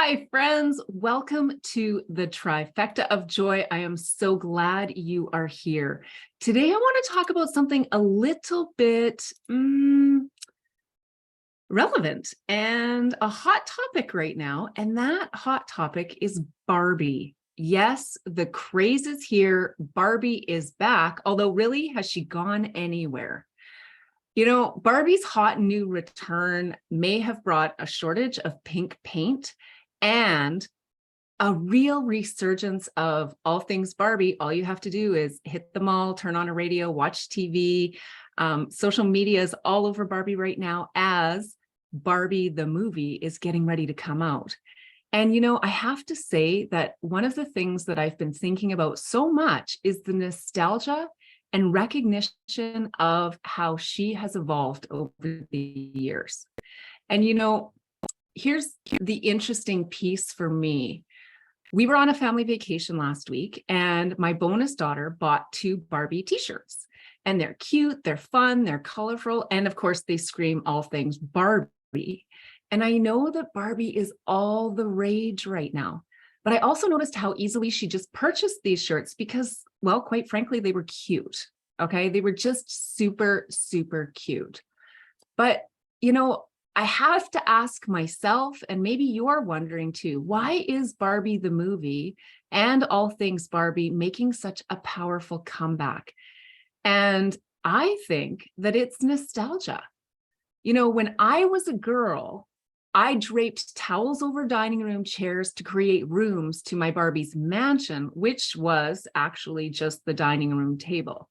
Hi, friends. Welcome to the Trifecta of Joy. I am so glad you are here. Today, I want to talk about something a little bit relevant and a hot topic right now. And that hot topic is Barbie. Yes, the craze is here. Barbie is back. Although, really, has she gone anywhere? You know, Barbie's hot new return may have brought a shortage of pink paint and a real resurgence of all things Barbie. All you have to do is hit the mall, turn on a radio, watch TV. Social media is all over Barbie right now as Barbie the movie is getting ready to come out. And, you know, I have to say that one of the things that I've been thinking about so much is the nostalgia and recognition of how she has evolved over the years. And, you know, here's the interesting piece for me. We were on a family vacation last week, and my bonus daughter bought 2 Barbie t-shirts. And they're cute, they're fun, they're colorful, and of course, they scream all things Barbie. And I know that Barbie is all the rage right now. But I also noticed how easily she just purchased these shirts because, well, quite frankly, they were cute. Okay. They were just super, super cute. But, you know, I have to ask myself, and maybe you're wondering too, why is Barbie the movie and all things Barbie making such a powerful comeback? And I think that it's nostalgia. You know, when I was a girl, I draped towels over dining room chairs to create rooms to my Barbie's mansion, which was actually just the dining room table.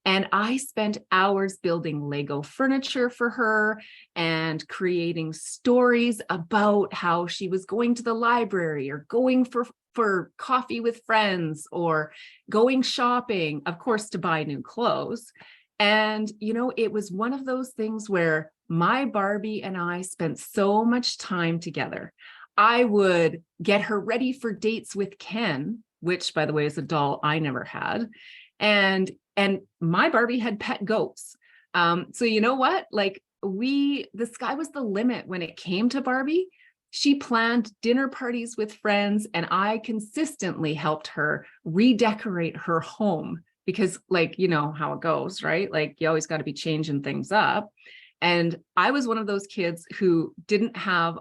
And I spent hours building Lego furniture for her and creating stories about how she was going to the library or going for coffee with friends or going shopping, of course, to buy new clothes. And, you know, it was one of those things where my Barbie and I spent so much time together. I would get her ready for dates with Ken, which, by the way, is a doll I never had. And my Barbie had pet goats. So you know what? Like the sky was the limit when it came to Barbie. She planned dinner parties with friends, and I consistently helped her redecorate her home because, like, you know how it goes, right? Like you always got to be changing things up. And I was one of those kids who didn't have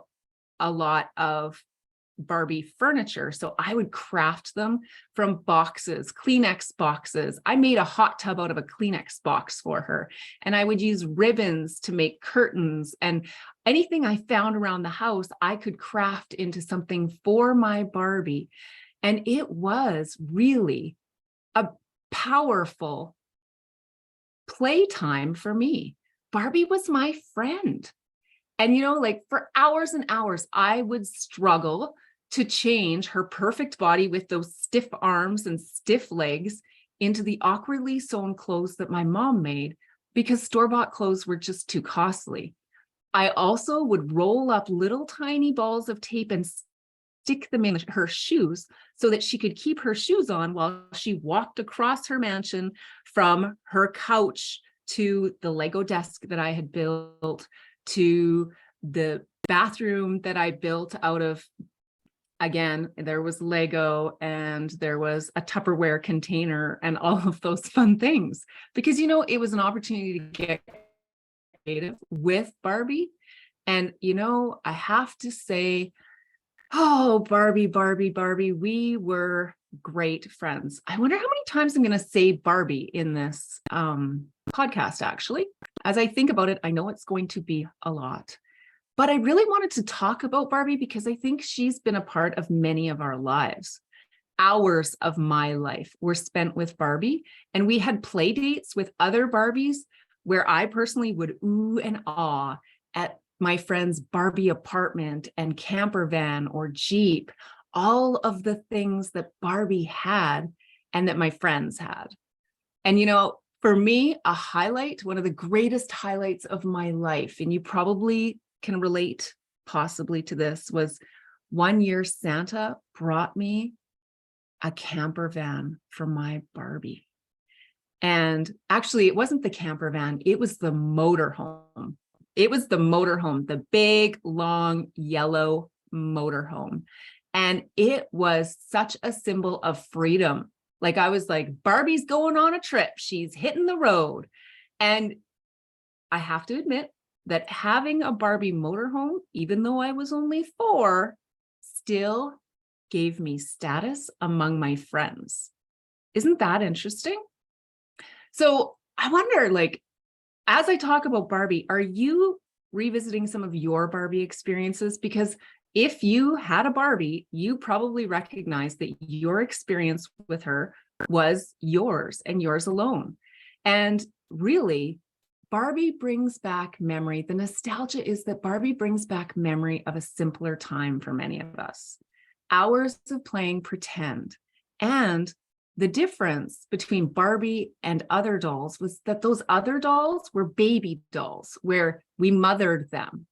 a lot of Barbie furniture. So I would craft them from boxes, Kleenex boxes. I made a hot tub out of a Kleenex box for her. And I would use ribbons to make curtains, and anything I found around the house, I could craft into something for my Barbie. And it was really a powerful playtime for me. Barbie was my friend. And, you know, like for hours and hours, I would struggle to change her perfect body with those stiff arms and stiff legs into the awkwardly sewn clothes that my mom made because store-bought clothes were just too costly. I also would roll up little tiny balls of tape and stick them in her shoes so that she could keep her shoes on while she walked across her mansion from her couch to the Lego desk that I had built, to the bathroom that I built out of, again, there was Lego and there was a Tupperware container and all of those fun things. Because, you know, it was an opportunity to get creative with Barbie. And, you know, I have to say, oh, Barbie, Barbie, Barbie, we were great friends. I wonder how many times I'm going to say Barbie in this podcast, actually. As I think about it, I know it's going to be a lot. But I really wanted to talk about Barbie because I think she's been a part of many of our lives. Hours of my life were spent with Barbie, and we had play dates with other Barbies where I personally would ooh and ah at my friend's Barbie apartment and camper van or Jeep, all of the things that Barbie had and that my friends had. And, you know, for me, a highlight, one of the greatest highlights of my life, and you probably can relate possibly to this, was one year Santa brought me a camper van for my Barbie. And actually, it wasn't the camper van, it was the motorhome. It was the motorhome, the big, long, yellow motorhome. And it was such a symbol of freedom. Like I was like, Barbie's going on a trip. She's hitting the road. And I have to admit that having a Barbie motorhome, even though I was only 4, still gave me status among my friends. Isn't that interesting? So I wonder, like, as I talk about Barbie, are you revisiting some of your Barbie experiences? Because if you had a Barbie, you probably recognize that your experience with her was yours and yours alone. And really, Barbie brings back memory. The nostalgia is that Barbie brings back memory of a simpler time for many of us. Hours of playing pretend. And the difference between Barbie and other dolls was that those other dolls were baby dolls where we mothered them.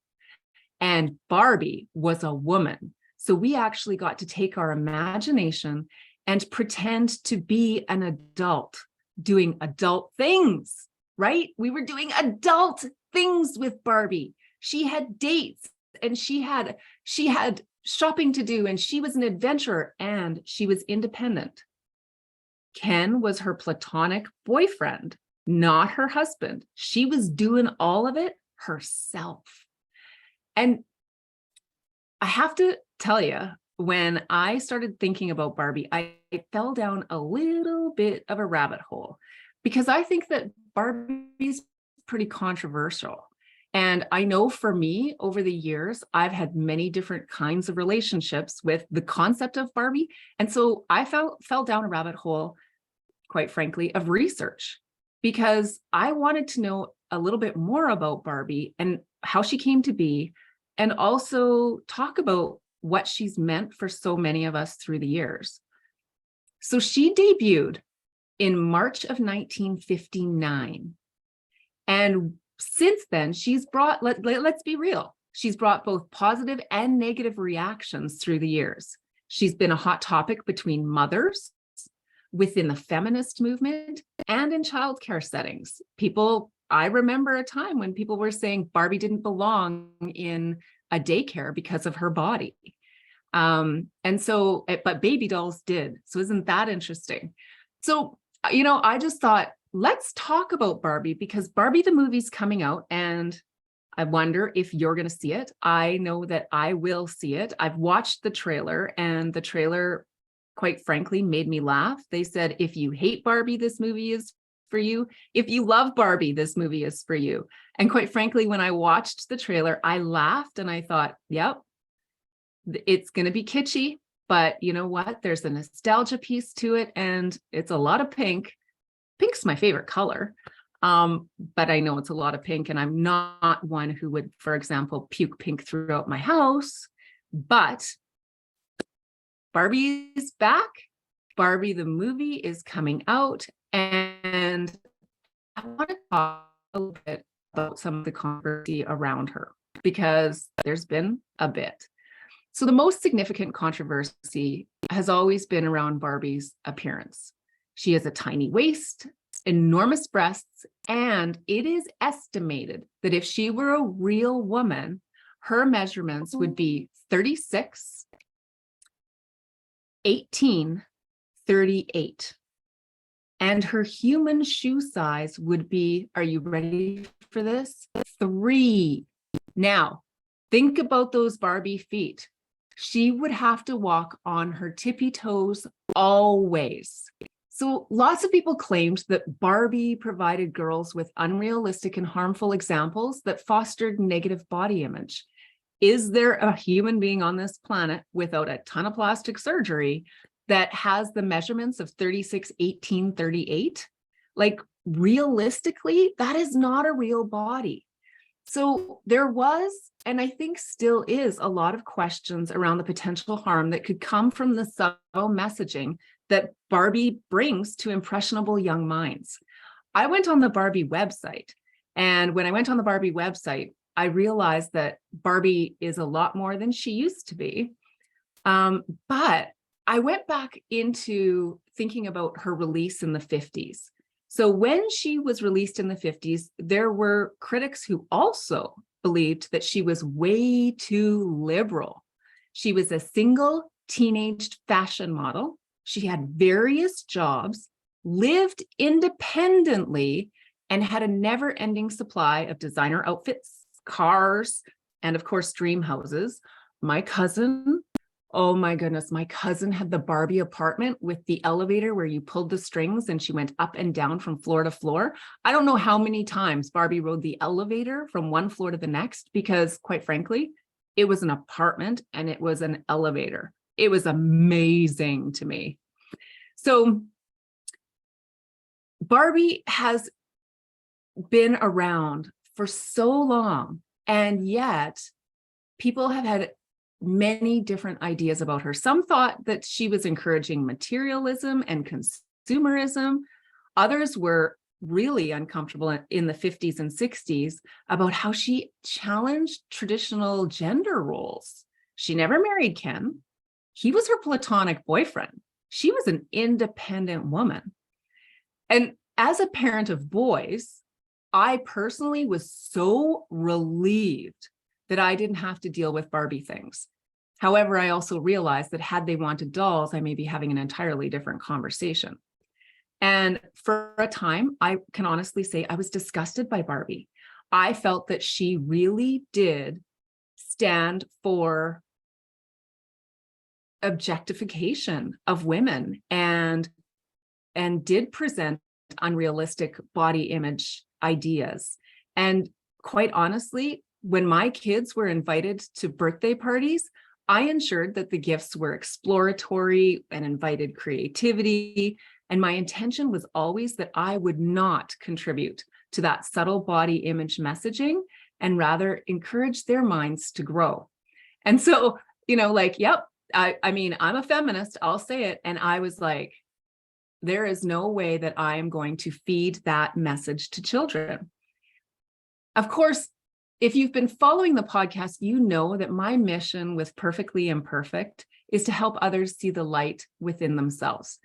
And Barbie was a woman. So we actually got to take our imagination and pretend to be an adult doing adult things, right? We were doing adult things with Barbie. She had dates and she had shopping to do, and she was an adventurer and she was independent. Ken was her platonic boyfriend, not her husband. She was doing all of it herself. And I have to tell you, when I started thinking about Barbie, I fell down a little bit of a rabbit hole because I think that Barbie's pretty controversial. And I know for me, over the years, I've had many different kinds of relationships with the concept of Barbie. And so I fell down a rabbit hole, quite frankly, of research, because I wanted to know a little bit more about Barbie and how she came to be, and also talk about what she's meant for so many of us through the years. So she debuted in March of 1959. And since then, she's brought, let's be real, she's brought both positive and negative reactions through the years. She's been a hot topic between mothers, within the feminist movement, and in childcare settings. I remember a time when people were saying Barbie didn't belong in a daycare because of her body. But baby dolls did. So isn't that interesting? So, I just thought, let's talk about Barbie, because Barbie the movie's coming out and I wonder if you're going to see it. I know that I will see it. I've watched the trailer, and the trailer, quite frankly, made me laugh. They said, if you hate Barbie, this movie is for you. If you love Barbie, this movie is for you. And quite frankly, when I watched the trailer, I laughed and I thought, yep, it's going to be kitschy, but you know what? There's a nostalgia piece to it, and it's a lot of pink. Pink's my favorite color. But I know it's a lot of pink, and I'm not one who would, for example, puke pink throughout my house. But Barbie's back. Barbie the movie is coming out, and I want to talk a little bit about some of the controversy around her, because there's been a bit. So the most significant controversy has always been around Barbie's appearance. She has a tiny waist, enormous breasts, and it is estimated that if she were a real woman, her measurements would be 36, 18, 38. And her human shoe size would be, are you ready for this? 3. Now, think about those Barbie feet. She would have to walk on her tippy toes always. So lots of people claimed that Barbie provided girls with unrealistic and harmful examples that fostered negative body image. Is there a human being on this planet without a ton of plastic surgery that has the measurements of 36, 18, 38? Like, realistically, that is not a real body. So there was, and I think still is, a lot of questions around the potential harm that could come from the subtle messaging that Barbie brings to impressionable young minds. I went on the Barbie website, and when I went on the Barbie website, I realized that Barbie is a lot more than she used to be. But I went back into thinking about her release in the 50s. So when she was released in the 50s, there were critics who also believed that she was way too liberal. She was a single teenage fashion model. She had various jobs, lived independently, and had a never-ending supply of designer outfits, cars, and of course, dream houses. My cousin, oh my goodness, my cousin had the Barbie apartment with the elevator where you pulled the strings and she went up and down from floor to floor. I don't know how many times Barbie rode the elevator from one floor to the next because, quite frankly, it was an apartment and it was an elevator. It was amazing to me. So Barbie has been around for so long, and yet people have had many different ideas about her. Some thought that she was encouraging materialism and consumerism. Others were really uncomfortable in the 50s and 60s about how she challenged traditional gender roles. She never married Ken. He was her platonic boyfriend. She was an independent woman. And as a parent of boys, I personally was so relieved that I didn't have to deal with Barbie things. However, I also realized that had they wanted dolls, I may be having an entirely different conversation. And for a time, I can honestly say I was disgusted by Barbie. I felt that she really did stand for objectification of women and did present unrealistic body image ideas. And quite honestly, when my kids were invited to birthday parties, I ensured that the gifts were exploratory and invited creativity. And my intention was always that I would not contribute to that subtle body image messaging and rather encourage their minds to grow. And so, yep, I mean, I'm a feminist, I'll say it. And I was like, there is no way that I am going to feed that message to children. Of course, if you've been following the podcast, you know that my mission with Perfectly Imperfect is to help others see the light within themselves.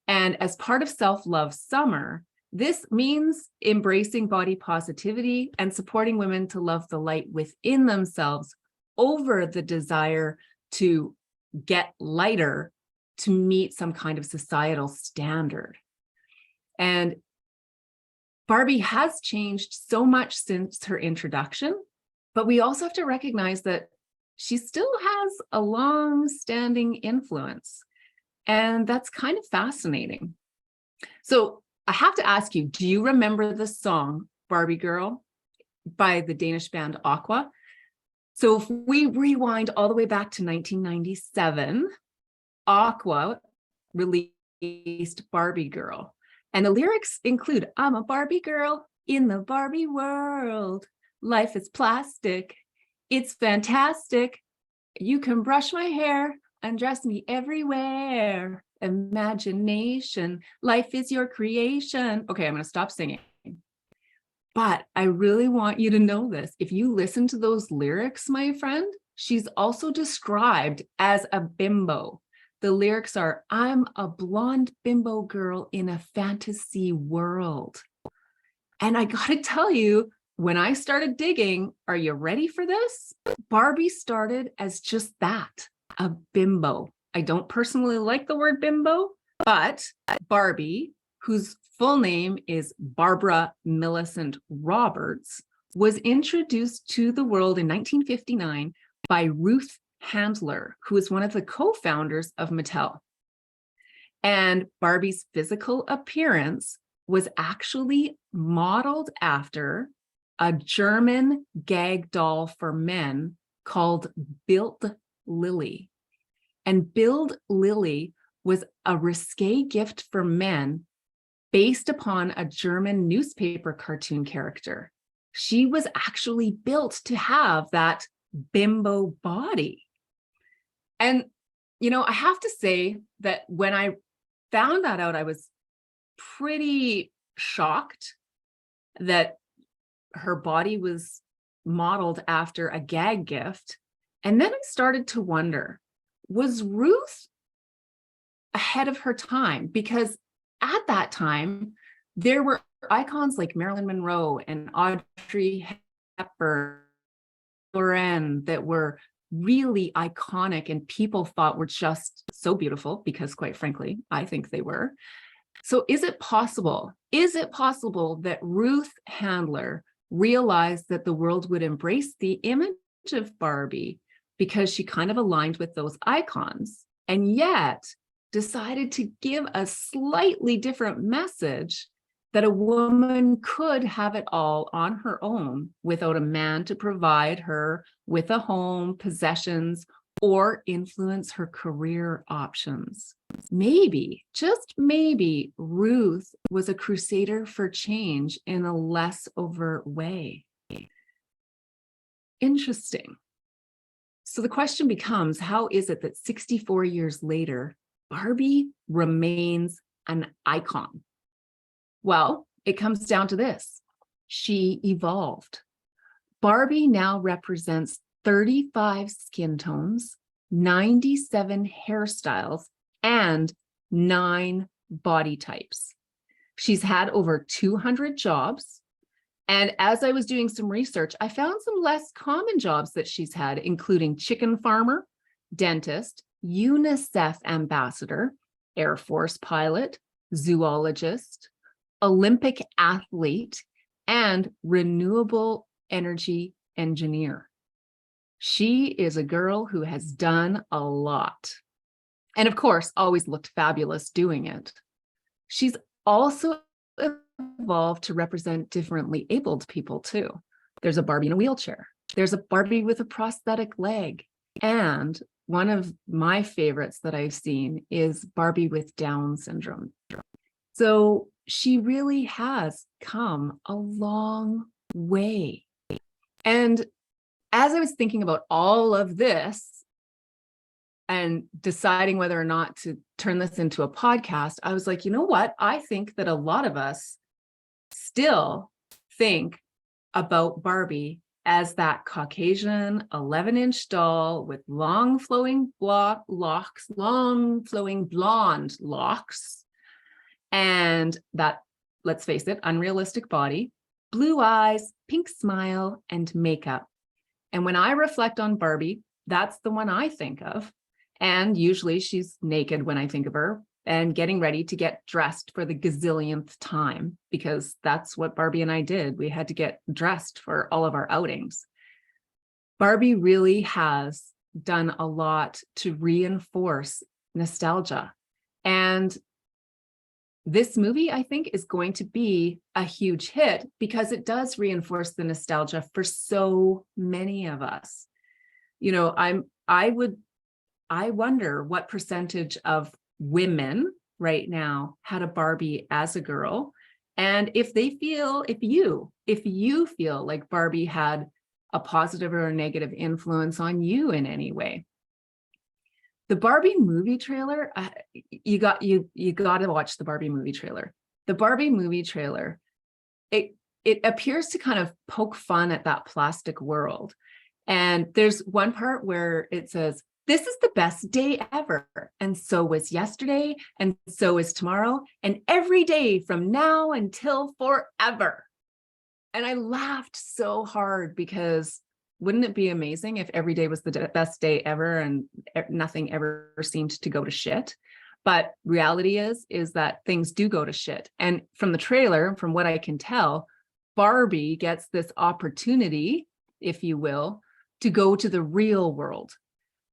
And as part of Self-Love Summer, this means embracing body positivity and supporting women to love the light within themselves over the desire to get lighter to meet some kind of societal standard. And Barbie has changed so much since her introduction, but we also have to recognize that she still has a long-standing influence. And that's kind of fascinating. So I have to ask you, do you remember the song Barbie Girl by the Danish band Aqua? So if we rewind all the way back to 1997, Aqua released Barbie Girl. And the lyrics include, I'm a Barbie girl in the Barbie world. Life is plastic. It's fantastic. You can brush my hair, undress me everywhere. Imagination. Life is your creation. Okay, I'm going to stop singing. But I really want you to know this. If you listen to those lyrics, my friend, she's also described as a bimbo. The lyrics are, I'm a blonde bimbo girl in a fantasy world. And I got to tell you, when I started digging, are you ready for this? Barbie started as just that, a bimbo. I don't personally like the word bimbo, but Barbie, whose full name is Barbara Millicent Roberts, was introduced to the world in 1959 by Ruth Handler, who is one of the co-founders of Mattel. And Barbie's physical appearance was actually modeled after a German gag doll for men called Bild Lily. And Bild Lily was a risque gift for men based upon a German newspaper cartoon character. She was actually built to have that bimbo body. And, I have to say that when I found that out, I was pretty shocked that her body was modeled after a gag gift. And then I started to wonder, was Ruth ahead of her time? Because at that time, there were icons like Marilyn Monroe and Audrey Hepburn that were really iconic and people thought were just so beautiful, because quite frankly, I think they were. So is it possible that Ruth Handler realized that the world would embrace the image of Barbie because she kind of aligned with those icons, and yet decided to give a slightly different message, that a woman could have it all on her own without a man to provide her with a home, possessions, or influence her career options? Maybe, just maybe, Ruth was a crusader for change in a less overt way. Interesting. So the question becomes, how is it that 64 years later, Barbie remains an icon? Well, it comes down to this. She evolved. Barbie now represents 35 skin tones, 97 hairstyles, and 9 body types. She's had over 200 jobs. And as I was doing some research, I found some less common jobs that she's had, including chicken farmer, dentist, UNICEF ambassador, Air Force pilot, zoologist, Olympic athlete, and renewable energy engineer. She is a girl who has done a lot. And of course, always looked fabulous doing it. She's also evolved to represent differently abled people too. There's a Barbie in a wheelchair. There's a Barbie with a prosthetic leg. And one of my favorites that I've seen is Barbie with Down syndrome. So she really has come a long way. And as I was thinking about all of this and deciding whether or not to turn this into a podcast, I was like, you know what? I think that a lot of us still think about Barbie as that Caucasian 11-inch doll with long flowing locks, long flowing blonde locks, and that, let's face it, unrealistic body, blue eyes, pink smile, and makeup. And when I reflect on Barbie, that's the one I think of. And usually she's naked when I think of her and getting ready to get dressed for the gazillionth time, because that's what Barbie and I did. We had to get dressed for all of our outings. Barbie really has done a lot to reinforce nostalgia. And this movie, I think, is going to be a huge hit because it does reinforce the nostalgia for so many of us. You know, I wonder what percentage of women right now had a Barbie as a girl, and if you feel like Barbie had a positive or a negative influence on you in any way. The Barbie movie trailer, you got to watch the Barbie movie trailer. The Barbie movie trailer, it appears to kind of poke fun at that plastic world. And there's one part where it says, "This is the best day ever. And so was yesterday, and so is tomorrow, and every day from now until forever." And I laughed so hard, because wouldn't it be amazing if every day was the best day ever and nothing ever seemed to go to shit? But reality is that things do go to shit. And from the trailer, from what I can tell, Barbie gets this opportunity, if you will, to go to the real world,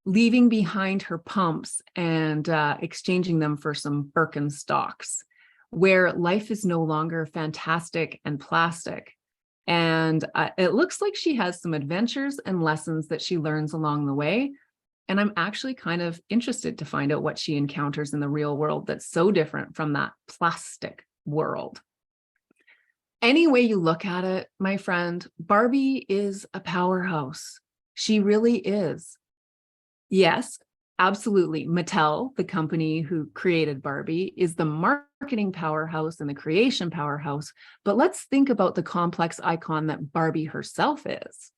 leaving behind her pumps and exchanging them for some Birkenstocks, where life is no longer fantastic and plastic. And it looks like she has some adventures and lessons that she learns along the way. And I'm actually kind of interested to find out what she encounters in the real world that's so different from that plastic world. Any way you look at it, my friend, Barbie is a powerhouse. She really is. Yes, absolutely. Mattel, the company who created Barbie, is the marketing powerhouse and the creation powerhouse. But let's think about the complex icon that Barbie herself is.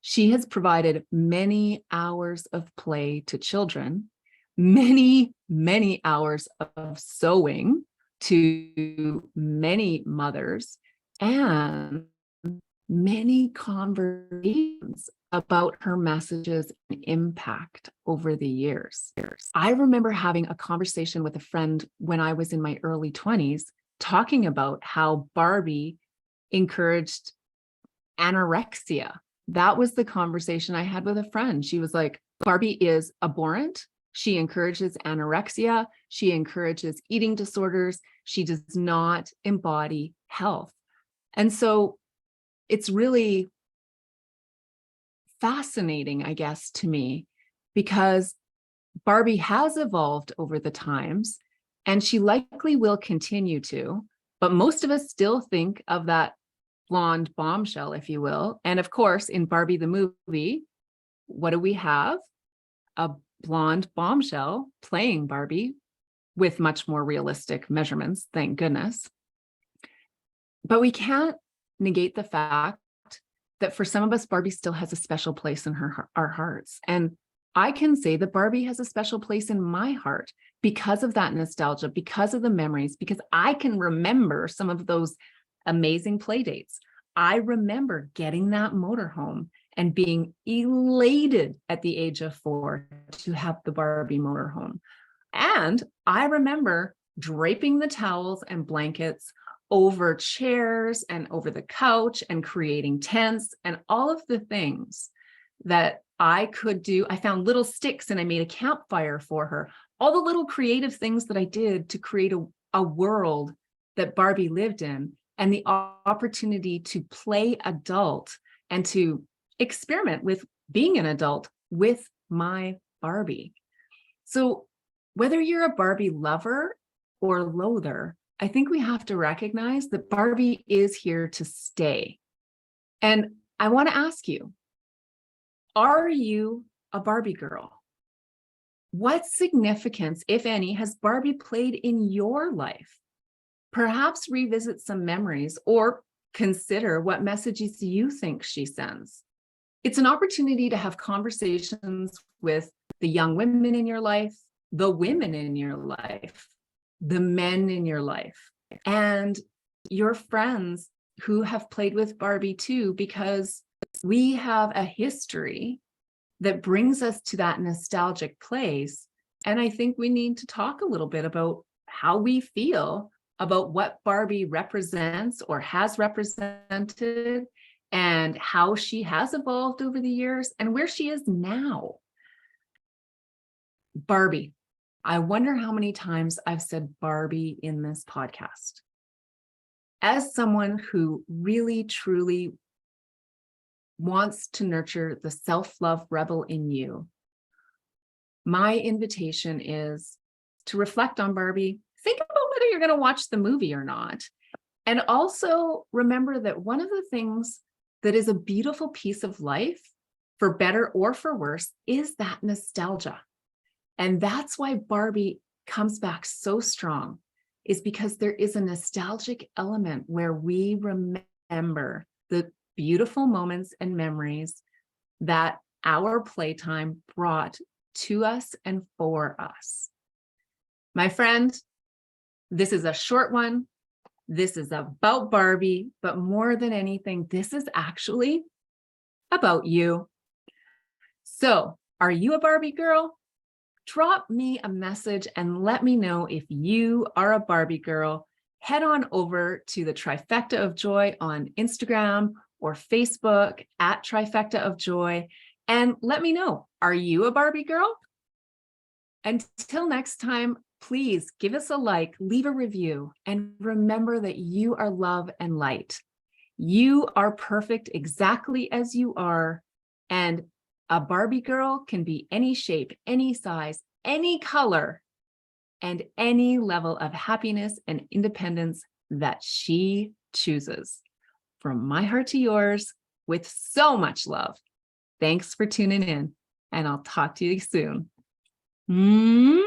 She has provided many hours of play to children, many, many hours of sewing to many mothers, and many conversations about her messages and impact over the years. I remember having a conversation with a friend when I was in my early 20s, talking about how Barbie encouraged anorexia. That was the conversation I had with a friend. She was like, Barbie is abhorrent. She encourages anorexia. She encourages eating disorders. She does not embody health. And so it's really fascinating, I guess, to me, because Barbie has evolved over the times, and she likely will continue to, but most of us still think of that blonde bombshell, if you will. And of course, in Barbie the movie, what do we have? A blonde bombshell playing Barbie with much more realistic measurements, thank goodness. But we can't negate the fact that for some of us, Barbie still has a special place in our hearts. And I can say that Barbie has a special place in my heart because of that nostalgia, because of the memories, because I can remember some of those amazing play dates. I remember getting that motorhome and being elated at the age of 4 to have the Barbie motorhome. And I remember draping the towels and blankets over chairs and over the couch and creating tents and all of the things that I could do. I found little sticks and I made a campfire for her. All the little creative things that I did to create a world that Barbie lived in, and the opportunity to play adult and to experiment with being an adult with my Barbie. So whether you're a Barbie lover or loather, I think we have to recognize that Barbie is here to stay. And I want to ask you, are you a Barbie girl? What significance, if any, has Barbie played in your life? Perhaps revisit some memories or consider what messages you think she sends. It's an opportunity to have conversations with the young women in your life, the women in your life, the men in your life, and your friends who have played with Barbie too, because we have a history that brings us to that nostalgic place. And I think we need to talk a little bit about how we feel about what Barbie represents or has represented, and how she has evolved over the years and where she is now. Barbie. I wonder how many times I've said Barbie in this podcast. As someone who really, truly wants to nurture the self-love rebel in you, my invitation is to reflect on Barbie. Think about whether you're going to watch the movie or not. And also remember that one of the things that is a beautiful piece of life, for better or for worse, is that nostalgia. And that's why Barbie comes back so strong, is because there is a nostalgic element where we remember the beautiful moments and memories that our playtime brought to us and for us. My friend, this is a short one. This is about Barbie, but more than anything, this is actually about you. So, are you a Barbie girl? Drop me a message and let me know if you are a Barbie girl. Head on over to the Trifecta of Joy on Instagram or Facebook at Trifecta of Joy, and let me know, are you a Barbie girl? Until next time, please give us a like, leave a review, and remember that you are love and light. You are perfect exactly as you are, and a Barbie girl can be any shape, any size, any color, and any level of happiness and independence that she chooses. From my heart to yours, with so much love. Thanks for tuning in, and I'll talk to you soon. Mwah!